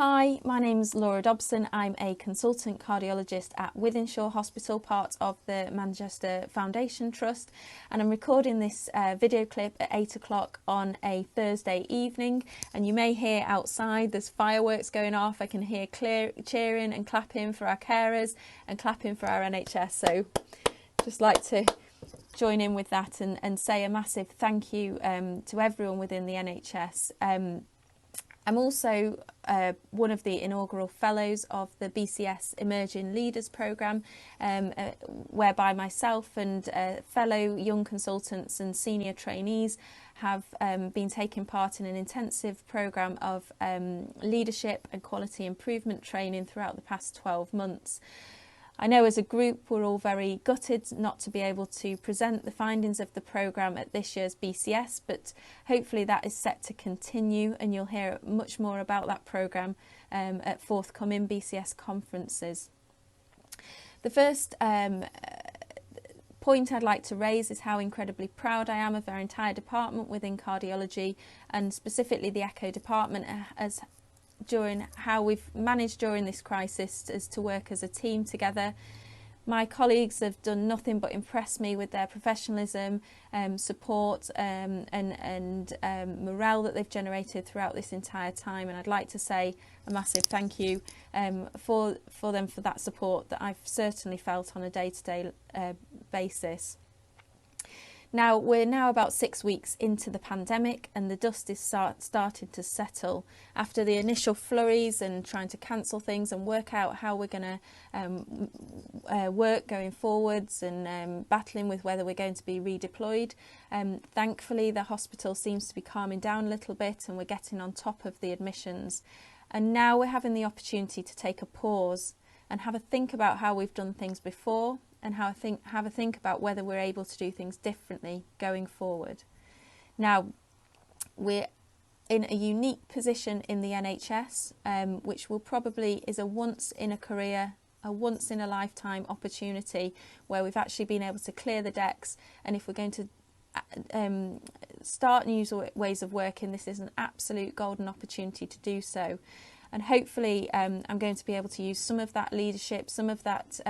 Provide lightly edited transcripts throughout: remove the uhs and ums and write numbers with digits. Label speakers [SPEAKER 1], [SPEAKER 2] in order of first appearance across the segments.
[SPEAKER 1] Hi, my name's Laura Dobson. I'm a consultant cardiologist at Wythenshawe Hospital, part of the Manchester Foundation Trust, and I'm recording this video clip at 8 o'clock on a Thursday evening, and you may hear outside there's fireworks going off. I can hear cheering and clapping for our carers and clapping for our NHS, so just like to join in with that and say a massive thank you to everyone within the NHS. I'm also one of the inaugural fellows of the BCS Emerging Leaders Programme, whereby myself and fellow young consultants and senior trainees have been taking part in an intensive programme of leadership and quality improvement training throughout the past 12 months. I know as a group we're all very gutted not to be able to present the findings of the programme at this year's BCS, but hopefully that is set to continue and you'll hear much more about that programme at forthcoming BCS conferences. The first point I'd like to raise is how incredibly proud I am of our entire department within cardiology, and specifically the echo department, as during how we've managed during this crisis is to work as a team together. My colleagues have done nothing but impress me with their professionalism, support and morale that they've generated throughout this entire time, and I'd like to say a massive thank you for them for that support that I've certainly felt on a day-to-day basis. Now, we're now about 6 weeks into the pandemic and the dust is started to settle after the initial flurries and trying to cancel things and work out how we're going to work going forwards and battling with whether we're going to be redeployed. Thankfully, the hospital seems to be calming down a little bit and we're getting on top of the admissions. And now we're having the opportunity to take a pause and have a think about how we've done things before, and have a think about whether we're able to do things differently going forward. Now, we're in a unique position in the NHS, which will probably is a once in a career, a once in a lifetime opportunity where we've actually been able to clear the decks, and if we're going to start new ways of working, this is an absolute golden opportunity to do so. And hopefully I'm going to be able to use some of that leadership, some of that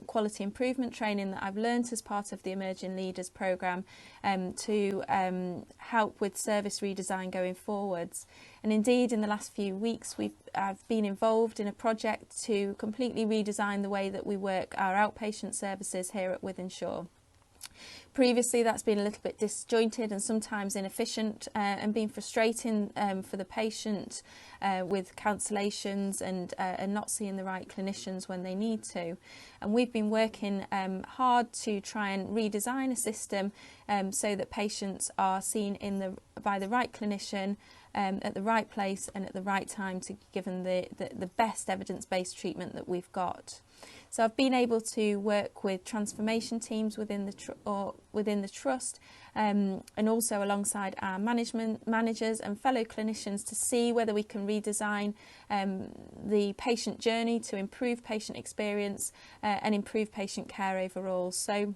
[SPEAKER 1] quality improvement training that I've learnt as part of the Emerging Leaders Programme to help with service redesign going forwards. And indeed, in the last few weeks, I've been involved in a project to completely redesign the way that we work our outpatient services here at Wythenshawe. Previously, that's been a little bit disjointed and sometimes inefficient and been frustrating for the patient with cancellations and not seeing the right clinicians when they need to. And we've been working hard to try and redesign a system so that patients are seen by the right clinician at the right place and at the right time to give them the best evidence-based treatment that we've got. So I've been able to work with transformation teams within the trust and also alongside our managers and fellow clinicians to see whether we can redesign the patient journey to improve patient experience and improve patient care overall. So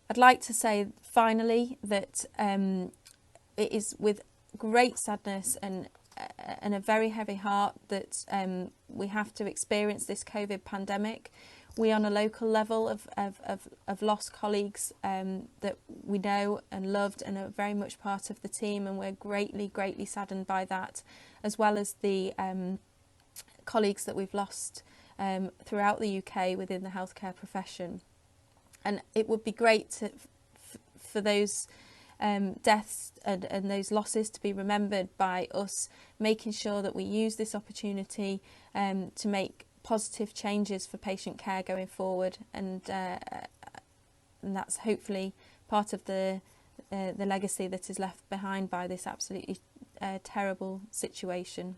[SPEAKER 1] I'd like to say finally that it is with great sadness and a very heavy heart that we have to experience this COVID pandemic. We on a local level have lost colleagues that we know and loved and are very much part of the team, and we're greatly saddened by that, as well as the colleagues that we've lost throughout the UK within the healthcare profession. And it would be great for those deaths and those losses to be remembered by us making sure that we use this opportunity to make positive changes for patient care going forward, and that's hopefully part of the legacy that is left behind by this absolutely terrible situation.